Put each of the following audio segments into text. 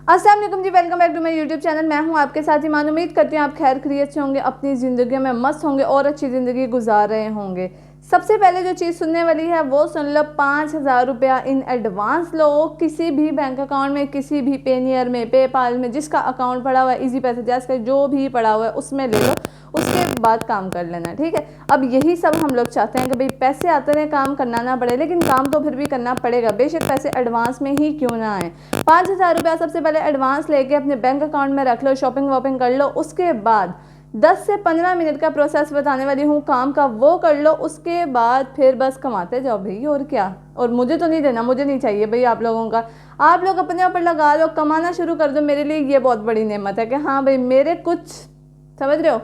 अस्सलाम वालेकुम जी, welcome back to my YouTube channel. मैं हूं आपके साथ ईमान। उम्मीद करती हूं आप खैर खैरियत से होंगे, अपनी ज़िंदगी में मस्त होंगे और अच्छी ज़िंदगी गुजार रहे होंगे। सबसे पहले जो चीज़ सुनने वाली है वो सुन लो, 5,000 रुपया इन एडवांस लो किसी भी बैंक अकाउंट में, किसी भी पेनियर में, पेपाल में, जिसका अकाउंट पड़ा हुआ है, इजी पैसे जैस का जो भी पड़ा हुआ है उसमें ले लो, उसके बाद काम कर लेना, ठीक है। अब यही सब हम लोग चाहते हैं कि भाई पैसे आते रहे, काम करना ना पड़े, लेकिन काम तो फिर भी करना पड़ेगा, बेशक पैसे एडवांस में ही क्यों ना आए। 5,000 रुपया सबसे पहले एडवांस लेके अपने बैंक अकाउंट में रख लो, शॉपिंग वॉपिंग कर लो। उसके बाद 10 से 15 मिनट का प्रोसेस बताने वाली हूँ काम का, वो कर लो। उसके बाद फिर बस कमाते जाओ भाई, और क्या। और मुझे तो नहीं देना, मुझे नहीं चाहिए भाई आप लोगों का। आप लोग अपने ऊपर लगा लो, कमाना शुरू कर दो। मेरे लिए ये बहुत बड़ी नेमत है कि हाँ भाई मेरे कुछ, समझ रहे हो,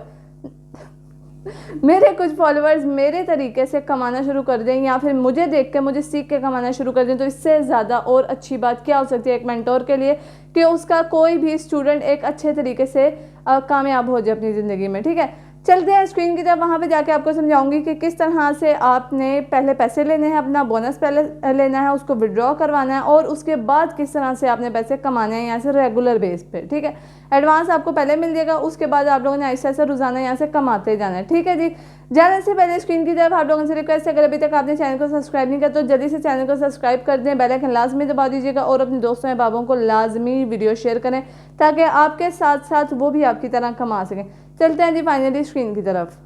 मेरे कुछ फॉलोअर्स मेरे तरीके से कमाना शुरू कर दें, या फिर मुझे देख के, मुझे सीख के कमाना शुरू कर दें, तो इससे ज़्यादा और अच्छी बात क्या हो सकती है एक मेंटोर के लिए, कि उसका कोई भी स्टूडेंट एक अच्छे तरीके से कामयाब हो जाए अपनी ज़िंदगी में, ठीक है। चलते हैं स्क्रीन की तरफ, वहाँ पे जाके आपको समझाऊंगी कि किस तरह से आपने पहले पैसे लेने हैं, अपना बोनस पहले लेना है, उसको विड्रॉ करवाना है, और उसके बाद किस तरह से आपने पैसे कमाने हैं यहाँ से रेगुलर बेस पे, ठीक है। एडवांस आपको पहले मिल जाएगा, उसके बाद आप लोगों ने ऐसा ऐसा रोजाना यहाँ से कमाते जाना है, ठीक है जी। जाने से पहले स्क्रीन की तरफ आप लोगों से रिक्वेस्ट है, अगर अभी तक आपने चैनल को सब्सक्राइब नहीं किया तो जल्दी से चैनल को सब्सक्राइब कर दें, बेल आइकन लाजमी दबा दीजिएगा, और अपने दोस्तों या बाबों को लाजमी वीडियो शेयर करें ताकि आपके साथ साथ वो भी आपकी तरह कमा सकें। चलते हैं जी फाइनली स्क्रीन की तरफ।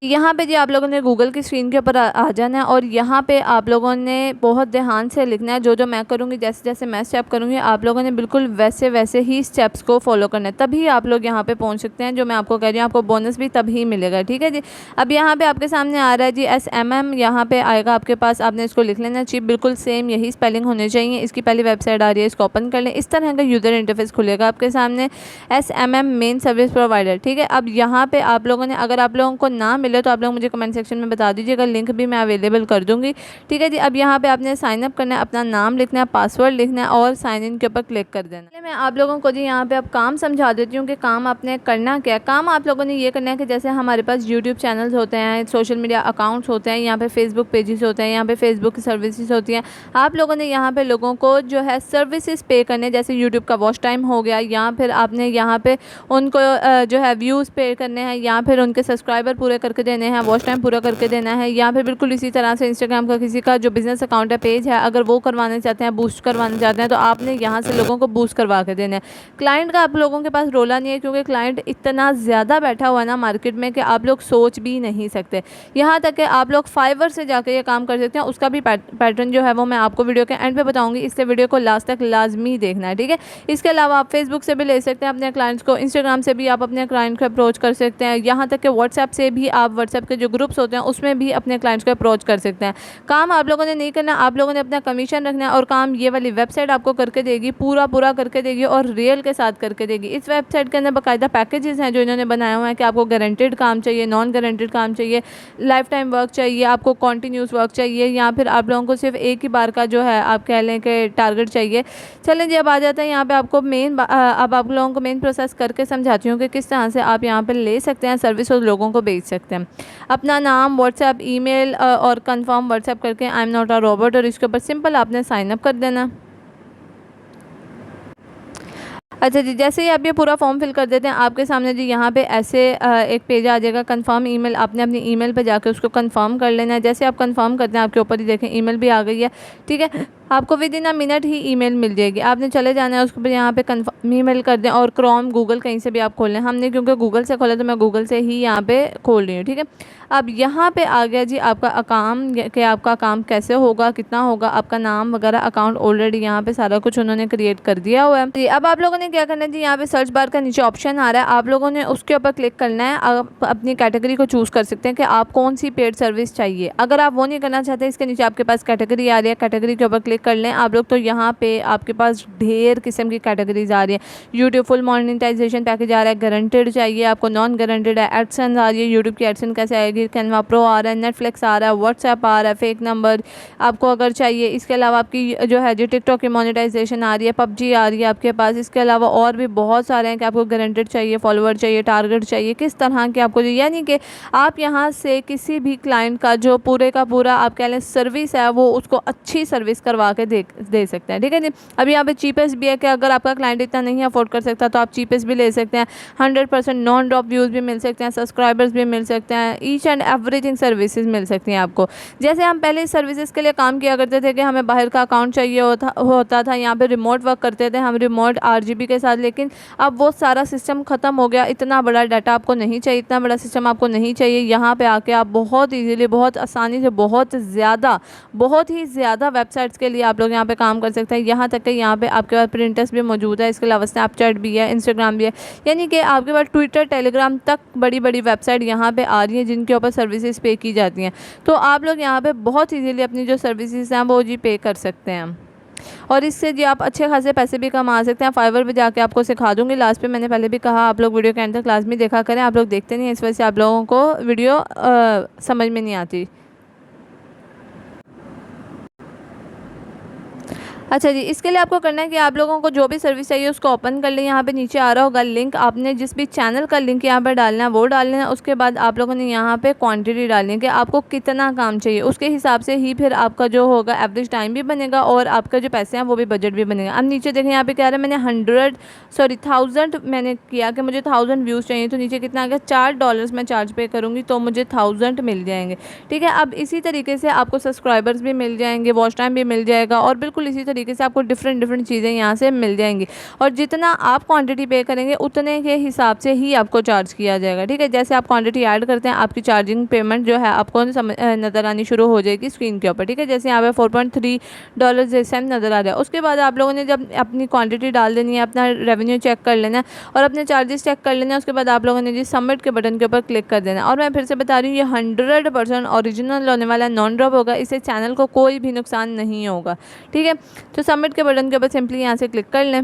यहाँ पे जी आप लोगों ने गूगल की स्क्रीन के ऊपर आ जाना है, और यहाँ पे आप लोगों ने बहुत ध्यान से लिखना है। जो जो मैं करूँगी, जैसे जैसे मैं स्टेप करूँगी, आप लोगों ने बिल्कुल वैसे वैसे ही स्टेप्स को फॉलो करना है, तभी आप लोग यहाँ पे पहुँच सकते हैं। जो मैं आपको कह रही हूँ, आपको बोनस भी तभी मिलेगा, ठीक है जी। अब यहाँ पे आपके सामने आ रहा है जी SMM, यहाँ पे आएगा आपके पास, आपने इसको लिख लेना चीप, बिल्कुल सेम यही स्पेलिंग होनी चाहिए। इसकी पहली वेबसाइट आ रही है, इसको ओपन कर लें। इस तरह का यूज़र इंटरफेस खुलेगा आपके सामने, SMM मेन सर्विस प्रोवाइडर, ठीक है। अब यहाँ पे आप लोगों ने, अगर आप लोगों को ना मिले तो आप लोग मुझे कमेंट सेक्शन में बता दीजिएगा, लिंक भी मैं अवेलेबल कर दूंगी, ठीक है जी। अब यहाँ पे आपने साइन अप करना है, अपना नाम लिखना है, पासवर्ड लिखना है, और साइन इन के ऊपर क्लिक कर देना है। मैं आप लोगों को जी यहाँ पे अब काम समझा देती हूँ कि काम आपने करना क्या है। काम आप लोगों ने ये करना है कि जैसे हमारे पास यूट्यूब चैनल्स होते हैं, सोशल मीडिया अकाउंट्स होते हैं, यहाँ पे फेसबुक पेजेस होते हैं, यहाँ पे फेसबुक की सर्विसेज होती हैं। आप लोगों ने यहाँ पे लोगों को जो है सर्विसेज पे करने, जैसे यूट्यूब का वॉच टाइम हो गया, या फिर आपने यहाँ पे उनको जो है व्यूज़ पे करने हैं, या फिर उनके सब्सक्राइबर पूरे करके देने हैं, वॉच टाइम पूरा करके देना है, या फिर बिल्कुल इसी तरह से इंस्टाग्राम का किसी का जो बिजनेस अकाउंट है, पेज है, अगर वो करवाना चाहते हैं, बूस्ट करवाना चाहते हैं, तो आपने यहाँ से लोगों को बूस्ट करवा के देना है। क्लाइंट का आप लोगों के पास रोला नहीं है, क्योंकि क्लाइंट इतना ज़्यादा बैठा हुआ है ना मार्केट में कि आप लोग सोच भी नहीं सकते। यहाँ तक कि आप लोग फाइवर से जाकर ये काम कर सकते हैं, उसका भी पैटर्न जो है वो मैं आपको वीडियो के एंड पे बताऊँगी, इसलिए वीडियो को लास्ट तक लाजमी देखना है, ठीक है। इसके अलावा आप फेसबुक से भी ले सकते हैं अपने क्लाइंट्स को, इंस्टाग्राम से भी आप अपने क्लाइंट को अप्रोच कर सकते हैं, यहाँ तक कि व्हाट्सएप से भी आप, व्हाट्सएप के जो ग्रुप्स होते हैं उसमें भी अपने क्लाइंट्स को अप्रोच कर सकते हैं। काम आप लोगों ने नहीं करना, आप लोगों ने अपना कमीशन रखना है, और काम ये वाली वेबसाइट आपको करके देगी, पूरा पूरा करके देगी, और रियल के साथ करके देगी। इस वेबसाइट के अंदर बाकायदा पैकेजेस हैं जो इन्होंने बनाए हुए हैं कि आपको गारंटेड काम चाहिए, नॉन गारंटेड काम चाहिए, लाइफ टाइम वर्क चाहिए, आपको कॉन्टीन्यूस वर्क चाहिए, या फिर आप लोगों को सिर्फ एक ही बार का जो है आप कह लें कि टारगेट चाहिए। चलें जी, अब आ जाता है यहाँ पे आपको मेन, अब आप लोगों को मेन प्रोसेस करके समझाती हूँ कि किस तरह से आप यहाँ पर ले सकते हैं सर्विस और लोगों को बेच सकते हैं। अपना नाम, व्हाट्सएप, ईमेल और कंफर्म व्हाट्सएप करके I am not a robot, और इसके ऊपर सिंपल आपने साइन अप कर देना। अच्छा जी, जैसे ही आप ये पूरा फॉर्म फिल कर देते हैं, आपके सामने जी यहाँ पे ऐसे एक पेज आ जाएगा, कंफर्म ईमेल। आपने अपनी ईमेल पे जाकर उसको कंफर्म कर लेना है। जैसे आप कंफर्म करते हैं, आपके ऊपर ही देखें ईमेल भी आ गई है, ठीक है। आपको विद इन अ मिनट ही ईमेल मिल जाएगी। आपने चले जाना है उसके ऊपर, यहाँ पे कंफर्म ईमेल कर दें, और क्रोम, गूगल कहीं से भी आप खोल लें। हमने क्योंकि गूगल से खोला तो मैं गूगल से ही यहाँ पे खोल रही हूँ, ठीक है। अब यहाँ पे आ गया जी आपका काम, कि आपका काम कैसे होगा, कितना होगा, आपका नाम वगैरह, अकाउंट ऑलरेडी यहाँ पे सारा कुछ उन्होंने क्रिएट कर दिया हुआ है जी। अब आप लोगों ने क्या करना है जी, यहाँ पे सर्च बार का नीचे ऑप्शन आ रहा है, आप लोगों ने उसके ऊपर क्लिक करना है। आप अपनी कैटेगरी को चूज़ कर सकते हैं कि आप कौन सी पेड सर्विस चाहिए। अगर आप वो नहीं करना चाहते, इसके नीचे आपके पास कैटेगरी आ रही है, कैटेगरी के ऊपर क्लिक कर लें आप लोग, तो यहाँ पे आपके पास ढेर किस्म की कैटेगरीज आ रही है। यूट्यूब फुल मोनेटाइजेशन पैकेज आ रहा है, गारंटेड चाहिए आपको, नॉन गारंटेड है, एडसेंस आ रही है, यूट्यूब की एडसेंस कैसे आएगी, कैनवा प्रो आ रहा है, नेटफ्लिक्स आ रहा है, व्हाट्सएप आ रहा है, फेक नंबर आपको अगर चाहिए। इसके अलावा आपकी जो है जी टिकटॉक की मोनेटाइजेशन आ रही है, पबजी आ रही है आपके पास। इसके अलावा अलावा और भी बहुत सारे हैं कि आपको गारंटेड चाहिए, फॉलोवर चाहिए, टारगेट चाहिए, किस तरह के आपको, यानी कि आप यहाँ से किसी भी क्लाइंट का जो पूरे का पूरा आप कह लें सर्विस है वो उसको अच्छी सर्विस करवा के दे सकते हैं। ठीक है जी। अब यहाँ पे चीपेस्ट भी है कि अगर आपका क्लाइंट इतना नहीं अफोर्ड कर सकता तो आप चीपेस्ट भी ले सकते हैं। 100% नॉन ड्रॉप व्यूज़ भी मिल सकते हैं, सब्सक्राइबर्स भी मिल सकते हैं, ईच एंड एवरीथिंग सर्विसेज मिल सकती हैं आपको। जैसे हम पहले सर्विसेज के लिए काम किया करते थे कि हमें बाहर का अकाउंट चाहिए होता था, यहाँ पे रिमोट वर्क करते थे हम रिमोट RGB के साथ, लेकिन अब वो सारा सिस्टम ख़त्म हो गया। इतना बड़ा डाटा आपको नहीं चाहिए, इतना बड़ा सिस्टम आपको नहीं चाहिए। यहाँ पे आके आप बहुत ईजीली, बहुत आसानी से, बहुत ही ज़्यादा वेबसाइट्स के लिए आप लोग यहाँ पे काम कर सकते हैं। यहाँ तक कि यहाँ पे आपके पास प्रिंटर्स भी मौजूद है, इसके अलावा स्नैपचैट भी है, इंस्टाग्राम भी है, यानी कि आपके पास ट्विटर, टेलीग्राम तक बड़ी बड़ी वेबसाइट यहाँ पे आ रही हैं जिनके ऊपर सर्विसेज पे की जाती हैं। तो आप लोग यहाँ पे बहुत ईजीली अपनी जो सर्विसेज हैं वो जी पे कर सकते हैं और इससे जी आप अच्छे खासे पैसे भी कमा सकते हैं। फाइवर पे जाके आपको सिखा दूंगी, लास्ट पे मैंने पहले भी कहा आप लोग वीडियो के एंड तक क्लास में देखा करें। आप लोग देखते नहीं हैं, इस वजह से आप लोगों को वीडियो समझ में नहीं आती। अच्छा जी, इसके लिए आपको करना है कि आप लोगों को जो भी सर्विस चाहिए उसको ओपन कर लें। यहाँ पे नीचे आ रहा होगा लिंक, आपने जिस भी चैनल का लिंक यहाँ पे डालना है वो डाल लेना। उसके बाद आप लोगों ने यहाँ पे क्वांटिटी डालनी है कि आपको कितना काम चाहिए, उसके हिसाब से ही फिर आपका जो होगा एवरेज टाइम भी बनेगा और आपका जो पैसे हैं वो भी बजट भी बनेगा। अब नीचे देखें यहाँ पे क्या रहा है, मैंने 1000 मैंने किया कि मुझे 1000 व्यूज़ चाहिए, तो नीचे कितना आ गया, $4 मैं चार्ज पे करूँगी तो मुझे 1000 मिल जाएंगे। ठीक है। अब इसी तरीके से आपको सब्सक्राइबर्स भी मिल जाएंगे, वॉच टाइम भी मिल जाएगा और बिल्कुल इसी तरीके से आपको डिफरेंट चीज़ें यहाँ से मिल जाएंगी और जितना आप क्वांटिटी पे करेंगे उतने के हिसाब से ही आपको चार्ज किया जाएगा। ठीक है। जैसे आप क्वांटिटी ऐड करते हैं आपकी चार्जिंग पेमेंट जो है आपको नज़र आनी शुरू हो जाएगी स्क्रीन के ऊपर। ठीक है। जैसे यहाँ पे $4.3 जैसे नज़र आ रहा है। उसके बाद आप लोगों ने जब अपनी क्वान्टिटी डाल देनी है, अपना रेवेन्यू चेक कर लेना है और अपने चार्जेस चेक कर लेना है। उसके बाद आप लोगों ने जी सबमिट के बटन के ऊपर क्लिक कर देना है। और मैं फिर से बता रही हूँ ये 100% ओरिजिनल होने वाला नॉन ड्रॉप होगा, इससे चैनल को कोई भी नुकसान नहीं होगा। ठीक है। तो सबमिट के बटन के ऊपर सिंपली यहाँ से क्लिक कर लें।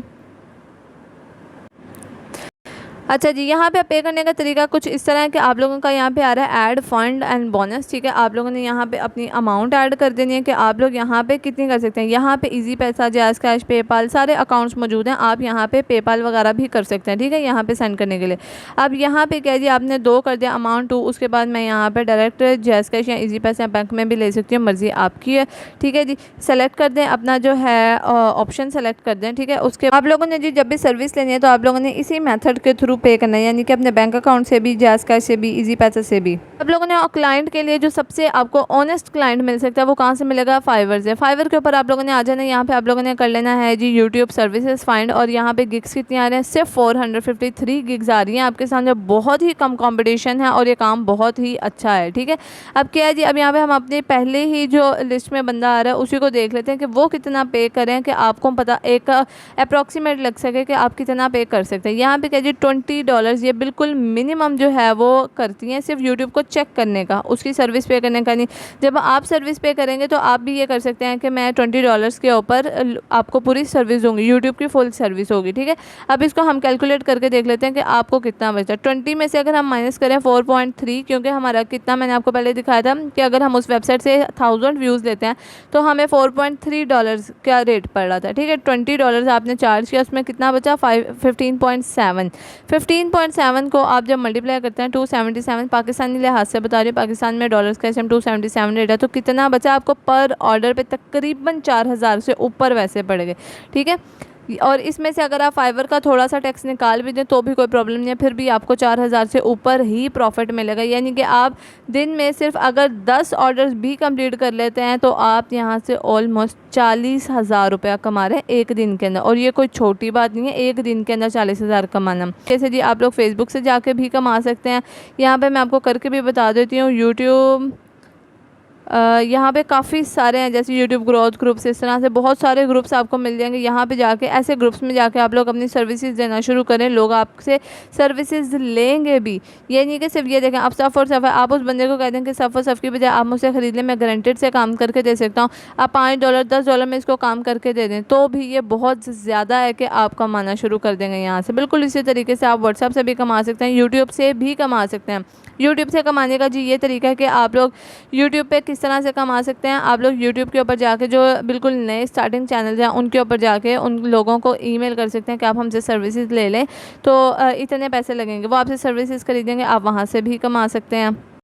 अच्छा जी, यहाँ पे पे करने का तरीका कुछ इस तरह है कि आप लोगों का यहाँ पे आ रहा है ऐड फंड एंड बोनस। ठीक है। आप लोगों ने यहाँ पे अपनी अमाउंट ऐड कर देनी है कि आप लोग यहाँ पे कितनी कर सकते हैं। यहाँ पे इजी पैसा, जैज़ कैश, पेपाल सारे अकाउंट्स मौजूद हैं। आप यहाँ पे पेपाल वगैरह भी कर सकते हैं। ठीक है। यहाँ पे सेंड करने के लिए अब यहाँ पे क्या जी आपने 2 कर दिया अमाउंट 2। उसके बाद मैं यहाँ पे डायरेक्ट जैज़ कैश या इजी पैसा बैंक में भी ले सकती हूँ, मर्जी आपकी है। ठीक है जी। सेलेक्ट कर दें अपना जो है ऑप्शन सेलेक्ट कर दें। ठीक है। उसके आप लोगों ने जी जब भी सर्विस लेनी है तो आप लोगों ने इसी मेथड के थ्रू पे करना है, यानी कि अपने बैंक अकाउंट से भी, जैज़ कैश से भी, इजी पैसा से भी। आप लोगों ने क्लाइंट के लिए जो सबसे आपको ऑनेस्ट क्लाइंट मिल सकता है वो कहाँ से मिलेगा, फाइवर से। फाइवर के ऊपर आप लोगों ने आ जाना है। यहाँ पे आप लोगों ने कर लेना है जी यूट्यूब सर्विसेज फाइंड और यहाँ पे गिग्स कितनी आ रहे हैं, सिर्फ 453 गिग्स आ रही हैं आपके सामने। बहुत ही कम कॉम्पिटिशन है और ये काम बहुत ही अच्छा है। ठीक है। अब क्या है जी, अब यहाँ पे हम अपने पहले ही जो लिस्ट में बंदा आ रहा है उसी को देख लेते हैं कि वो कितना पे करें कि आपको पता एक अप्रॉक्सीमेट लग सके कि आप कितना पे कर सकते हैं। यहाँ पे क्या जी $20 ये बिल्कुल मिनिमम जो है वो करती हैं, सिर्फ यूट्यूब को चेक करने का, उसकी सर्विस पे करने का नहीं। जब आप सर्विस पे करेंगे तो आप भी ये कर सकते हैं कि मैं $20 के ऊपर आपको पूरी सर्विस दूंगी, यूट्यूब की फुल सर्विस होगी। ठीक है। अब इसको हम कैलकुलेट करके देख लेते हैं कि आपको कितना बचता है। 20 में से अगर हम माइनस करें 4.3, क्योंकि हमारा कितना मैंने आपको पहले दिखाया था कि अगर हम उस वेबसाइट से 1000 व्यूज़ लेते हैं तो हमें $4.3 का रेट पड़ रहा था। ठीक है। $20 आपने चार्ज किया, उसमें कितना बचा 15.7 को आप जब मल्टीप्लाई करते हैं 277 पाकिस्तानी लिहाज से बता रही हूँ, पाकिस्तान में डॉलर्स का इसमें 277 रेट है, तो कितना बचा आपको पर ऑर्डर पे तकरीबन 4000 से ऊपर वैसे पड़ गए। ठीक है। और इसमें से अगर आप फाइवर का थोड़ा सा टैक्स निकाल भी दें तो भी कोई प्रॉब्लम नहीं है, फिर भी आपको 4000 से ऊपर ही प्रॉफिट मिलेगा। यानी कि आप दिन में सिर्फ अगर 10 ऑर्डर्स भी कंप्लीट कर लेते हैं तो आप यहाँ से ऑलमोस्ट 40,000 रुपया कमा रहे हैं एक दिन के अंदर। और ये कोई छोटी बात नहीं है, एक दिन के अंदर 40,000 कमाना। जैसे जी आप लोग फेसबुक से जाके भी कमा सकते हैं। यहाँ पर मैं आपको करके भी बता देती हूँ। यूट्यूब यहाँ पे काफ़ी सारे हैं, जैसे यूट्यूब ग्रोथ ग्रुप्स, इस तरह से बहुत सारे ग्रुप्स आपको मिल जाएंगे। यहाँ पे जाके ऐसे ग्रुप्स में जाके आप लोग अपनी सर्विसेज देना शुरू करें, लोग आपसे सर्विसेज लेंगे भी। ये नहीं कि सिर्फ ये देखें आप सफ़ और सफ़ है, आप उस बंदे को कह दें कि सफ़ और सफ़ की बजाय आप मुझसे ख़रीद लें, मैं गारंटेड से काम करके दे सकता हूँ, आप $5 $10 में इसको काम करके दे दें, तो भी ये बहुत ज़्यादा है कि आप कमाना शुरू कर देंगे यहाँ से। बिल्कुल इसी तरीके से आप व्हाट्सएप से भी कमा सकते हैं, यूट्यूब से भी कमा सकते हैं। यूट्यूब से कमाने का जी ये तरीका है कि आप लोग यूट्यूब पे किस तरह से कमा सकते हैं, आप लोग यूट्यूब के ऊपर जाके जो बिल्कुल नए स्टार्टिंग चैनल हैं उनके ऊपर जाके उन लोगों को ईमेल कर सकते हैं कि आप हमसे सर्विसेज ले लें, तो इतने पैसे लगेंगे, वो आपसे सर्विसेज खरीदेंगे, आप वहाँ से भी कमा सकते हैं।